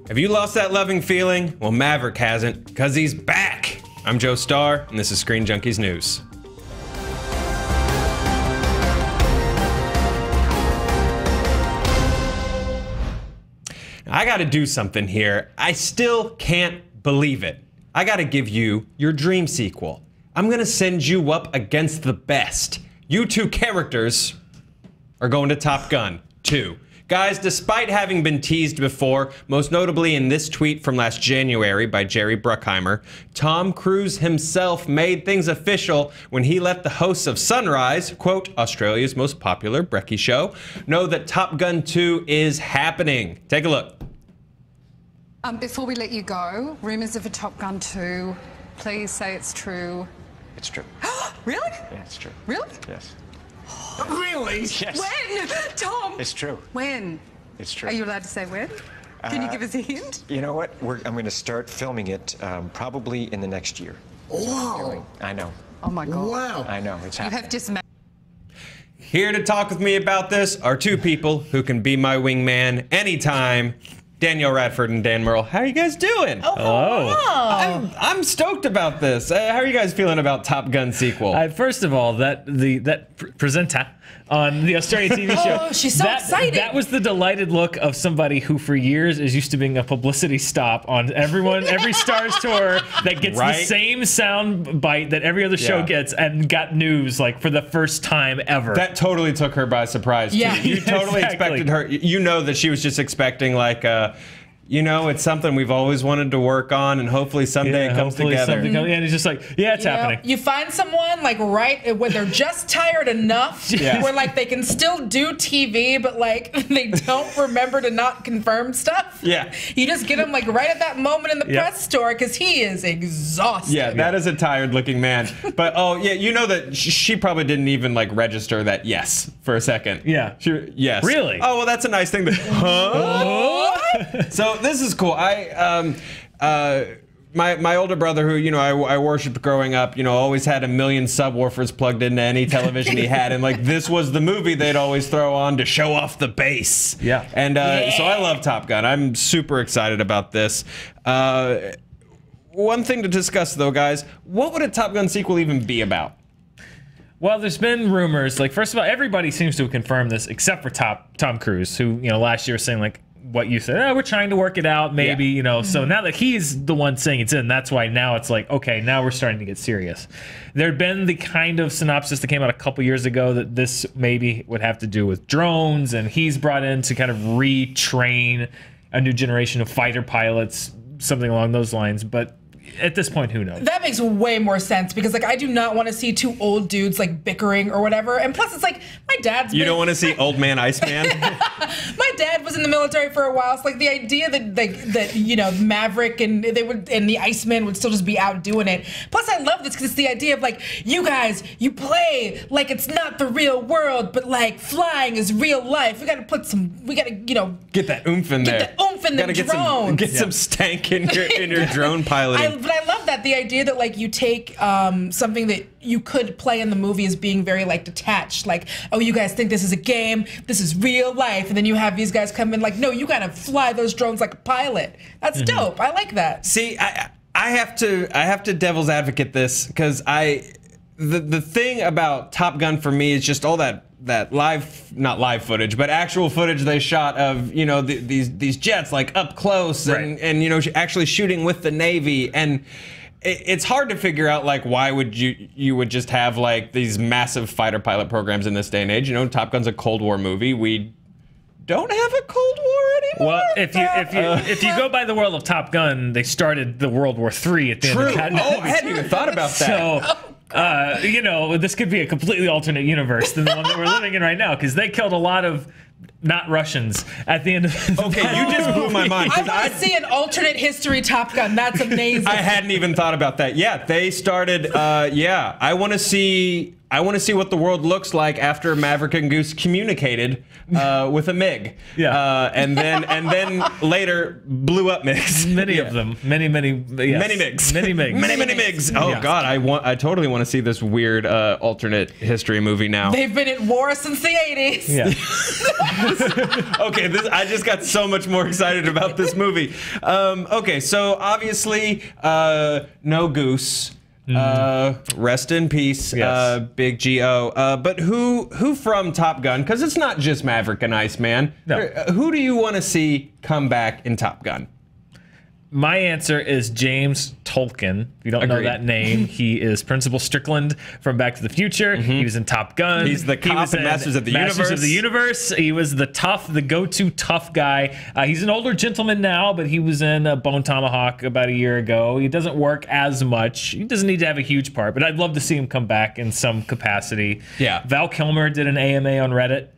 Have you lost that loving feeling? Well, Maverick hasn't, because he's back. I'm Joe Starr, and this is Screen Junkies News. I gotta do something here. I still can't believe it. I gotta give you your dream sequel. I'm gonna send you up against the best. You two characters are going to Top Gun 2. Guys, despite having been teased before, most notably in this tweet from last January by Jerry Bruckheimer, Tom Cruise himself made things official when he let the hosts of Sunrise, quote, Australia's most popular brekkie show, know that Top Gun 2 is happening. Take a look. Before we let you go, rumours of a Top Gun 2. Please say it's true. It's true. Really? Yeah, it's true. Really? Yes. Really? Yes. When? Tom? It's true. When? It's true. Are you allowed to say when? Can you give us a hint? You know what? I'm going to start filming it probably in the next year. Wow. I know. Oh my God. Wow. I know. It's You happening. have dismantled. Here to talk with me about this are two people who can be my wingman anytime. Danielle Radford and Dan Merle. How are you guys doing? Oh, hello. I'm stoked about this. How are you guys feeling about Top Gun sequel? First of all, that presenter on the Australian TV show. Oh, she's so excited. That was the delighted look of somebody who for years is used to being a publicity stop on every Stars tour that gets the same sound bite that every other show gets and got news like for the first time ever. That totally took her by surprise. Yeah. You totally expected her. You know that she was just expecting like you know, it's something we've always wanted to work on, and hopefully someday it comes together. And it's just like, yeah, it's happening. You find someone like right when they're just tired enough where like they can still do TV, but like they don't remember to not confirm stuff. Yeah. You just get him like right at that moment in the press store because he is exhausted. Yeah, that is a tired-looking man. But oh yeah, you know that she probably didn't even like register that yes for a second. Yeah. Yes. Really? Oh well, that's a nice thing. So this is cool. My older brother, who I worshipped growing up, always had a million subwoofers plugged into any television he had, and like this was the movie they'd always throw on to show off the bass. Yeah. And so I love Top Gun. I'm super excited about this. One thing to discuss though, guys, what would a Top Gun sequel even be about? Well, there's been rumors. Like, first of all, everybody seems to have confirmed this except for Tom Cruise, who last year was saying like what you said. Oh, we're trying to work it out, maybe. So now that he's the one saying it's in, that's why now it's like, okay, now we're starting to get serious. There'd been the kind of synopsis that came out a couple years ago that this maybe would have to do with drones, and he's brought in to kind of retrain a new generation of fighter pilots, something along those lines. But at this point, who knows? That makes way more sense because like I do not want to see two old dudes like bickering or whatever. And plus it's like my dad's You don't want to see Old Man Iceman? My dad was in the military for a while, so like the idea that Maverick and the Iceman would still just be out doing it. Plus I love this because it's the idea of like, you guys, you play like it's not the real world, but like flying is real life. We gotta get that oomph in there. Get the oomph in the drones. Get some stank in your drone piloting. But I love that, the idea that like you take something that you could play in the movie as being very like detached, like, oh, you guys think this is a game, this is real life, and then you have these guys come in like, no, you gotta fly those drones like a pilot. That's dope. I like that. See, I have to devil's advocate this because the thing about Top Gun for me is just all that not live footage, but actual footage they shot of these jets like up close and actually shooting with the Navy, and it's hard to figure out like why would you would just have like these massive fighter pilot programs in this day and age. Top Gun's a Cold War movie. We don't have a Cold War anymore. Well, if you go by the world of Top Gun, they started the World War III at the end of that. Oh, I hadn't even thought about that. So, this could be a completely alternate universe than the one that we're living in right now, because they killed a lot of not Russians at the end of the Okay, you just blew my mind. I want to see an alternate history Top Gun. That's amazing. I hadn't even thought about that. Yeah, they started, I want to see I want to see what the world looks like after Maverick and Goose communicated with a MiG. And then later blew up MiGs. Many of them. Many yes. Many MiGs. Mmany MiGs. Many MiGs. Oh God, I totally want to see this weird alternate history movie now. They've been at war since the 80s. Yeah. Okay, I just got so much more excited about this movie. Okay, so obviously no Goose. Rest in peace, Yes. Big G.O. But who from Top Gun? Because it's not just Maverick and Iceman. No. Who do you want to see come back in Top Gun? My answer is James Tolkien. If you don't know Agreed. that name, he is Principal Strickland from Back to the Future. He was in Top Gun. He's the cop was in in Masters of the Universe. He was the go-to tough guy. He's an older gentleman now, but he was in Bone Tomahawk about a year ago. He doesn't work as much. He doesn't need to have a huge part, but I'd love to see him come back in some capacity. Yeah. Val Kilmer did an AMA on Reddit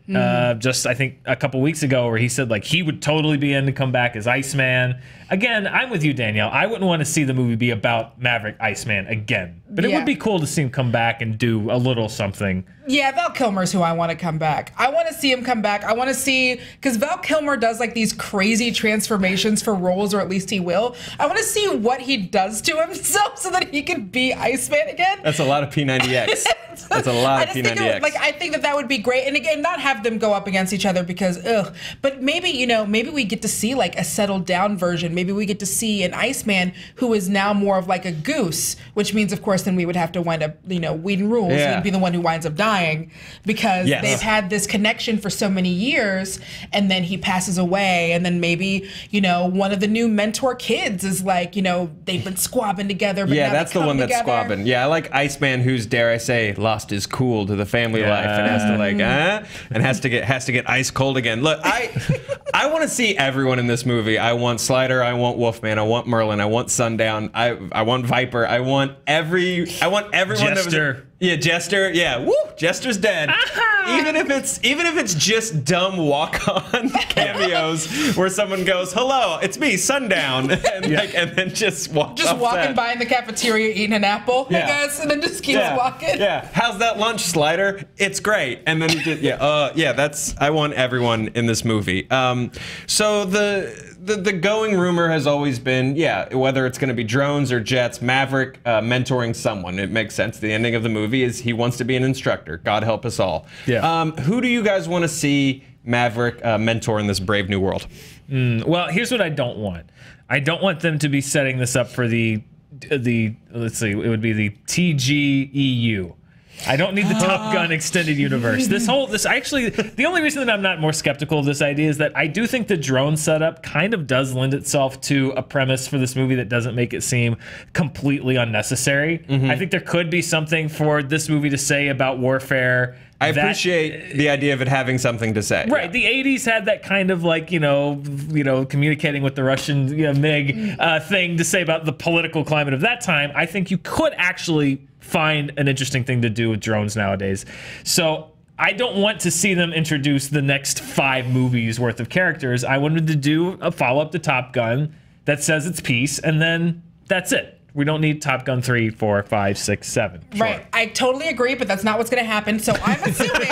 just, I think, a couple weeks ago where he said, like, he would totally be in to come back as Iceman. Again, I'm with you, Danielle. I wouldn't want to see the movie be about Maverick Iceman again. But it would be cool to see him come back and do a little something. Yeah, Val Kilmer's who I want to come back. I want to see him come back. I want to see, because Val Kilmer does like these crazy transformations for roles, or at least he will. I want to see what he does to himself so that he can be Iceman again. That's a lot of P90X. That's a lot of P90X. I think that would be great. And again, not have them go up against each other because, ugh. But maybe, maybe we get to see like a settled down version. Maybe we get to see an Iceman who is now more of like a Goose, which means, of course, then we would have to wind up, Whedon rules. Yeah. He'd be the one who winds up dying because they've had this connection for so many years, and then he passes away, and then maybe, one of the new mentor kids is like, they've been squabbing together. But Yeah, now that's they the come one that's together. squabbing. Yeah, I like Iceman, who's, dare I say, lost his cool to the family life and has to and has to get ice cold again. Look, I want to see everyone in this movie. I want Slider, I want Wolfman, I want Merlin, I want Sundown, I want Viper, I want everyone. Jester. Jester. Yeah, woo, Jester's dead. Even if it's just dumb walk-on cameos where someone goes, "Hello, it's me, Sundown," and then just walks Just off walking set. by in the cafeteria eating an apple, Yeah. I guess, and then just keeps walking. Yeah, how's that lunch, Slider? It's great. And then he just, I want everyone in this movie. So the going rumor has always been, whether it's going to be drones or jets, Maverick mentoring someone. It makes sense. The ending of the movie is he wants to be an instructor. God help us all. Yeah. Who do you guys want to see Maverick mentor in this brave new world? Well, here's what I don't want. I don't want them to be setting this up for the let's see, it would be the TGEU. I don't need the Top Gun extended universe. The only reason that I'm not more skeptical of this idea is that I do think the drone setup kind of does lend itself to a premise for this movie that doesn't make it seem completely unnecessary. I think there could be something for this movie to say about warfare. I appreciate the idea of it having something to say. Right. The 80s had that kind of like, communicating with the Russian MiG thing to say about the political climate of that time. I think you could actually find an interesting thing to do with drones nowadays. So I don't want to see them introduce the next 5 movies worth of characters. I wanted to do a follow-up to Top Gun that says it's peace, and then that's it. We don't need Top Gun 3, 4, 5, 6, 7. Sure. Right. I totally agree, but that's not what's going to happen. So I'm assuming.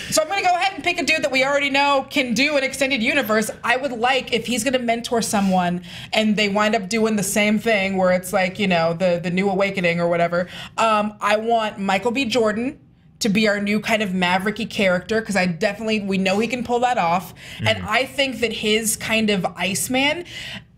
So I'm going to go ahead and pick a dude that we already know can do an extended universe. I would like if he's going to mentor someone and they wind up doing the same thing where it's like, the New Awakening or whatever. I want Michael B. Jordan to be our new kind of mavericky character, because we know he can pull that off. And I think that his kind of Iceman,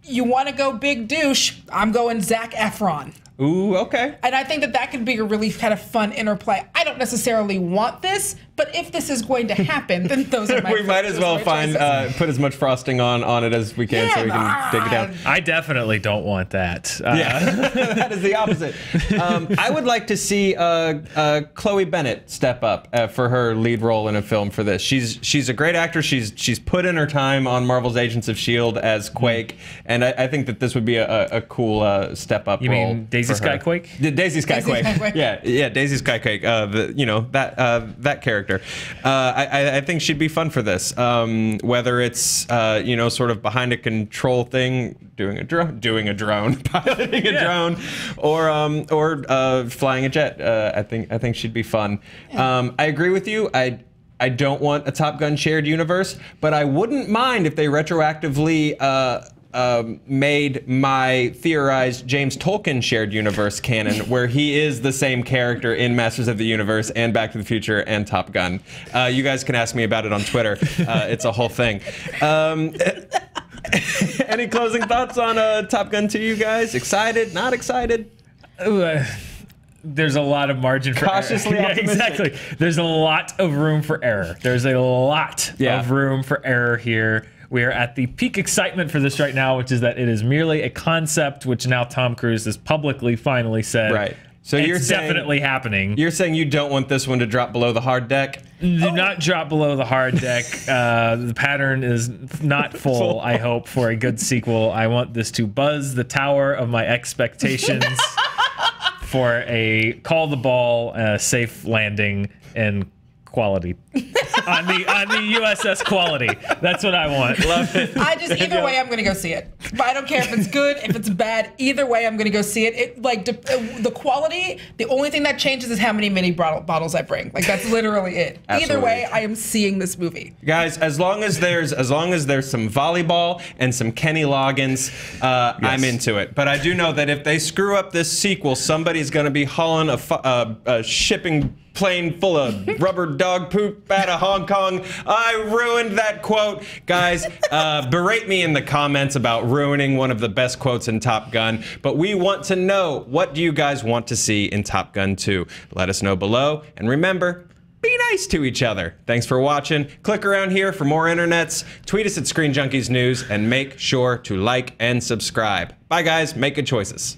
you want to go big douche, I'm going Zac Efron. Ooh, okay. And I think that could be a really kind of fun interplay. I don't necessarily want this, but if this is going to happen, then those are my We might as well put as much frosting on it as we can so we can take it down. I definitely don't want that. That is the opposite. I would like to see Chloe Bennett step up for her lead role in a film for this. She's a great actress. She's put in her time on Marvel's Agents of S.H.I.E.L.D. as Quake, and I think that this would be a cool step up role. You mean Daisy Skyquake? Daisy Skyquake. Yeah, Daisy Skyquake. That character. character. I think she'd be fun for this. Whether it's you know, sort of behind a control thing, doing a drone, piloting a drone, or flying a jet. I think she'd be fun. I agree with you. I don't want a Top Gun shared universe, but I wouldn't mind if they retroactively made my theorized James Tolkien shared universe canon, where he is the same character in Masters of the Universe and Back to the Future and Top Gun. You guys can ask me about it on Twitter. It's a whole thing. Any closing thoughts on Top Gun 2, you guys? Excited? Not excited? There's a lot of margin for cautiously error. optimistic. Yeah, exactly. There's a lot of room for error. There's a lot of room for error here. We are at the peak excitement for this right now, which is that it is merely a concept, which now Tom Cruise has publicly finally said. Right. So it's you're definitely happening. You're saying you don't want this one to drop below the hard deck? Do not drop below the hard deck. The pattern is not full, I hope, for a good sequel. I want this to buzz the tower of my expectations for a call the ball, safe landing, and quality on the USS Quality. That's what I want. Love it. Either way, I'm gonna go see it. But I don't care if it's good, if it's bad. Either way, I'm gonna go see it. The quality. The only thing that changes is how many mini bottles I bring. Like, that's literally it. Absolutely. Either way, I am seeing this movie. Guys, as long as there's some volleyball and some Kenny Loggins, I'm into it. But I do know that if they screw up this sequel, somebody's gonna be hauling a shipping plane full of rubber dog poop out of Hong Kong. I ruined that quote. Guys, berate me in the comments about ruining one of the best quotes in Top Gun. But we want to know, what do you guys want to see in Top Gun 2? Let us know below. And remember, be nice to each other. Thanks for watching. Click around here for more internets. Tweet us at ScreenJunkies News, and make sure to like and subscribe. Bye, guys. Make good choices.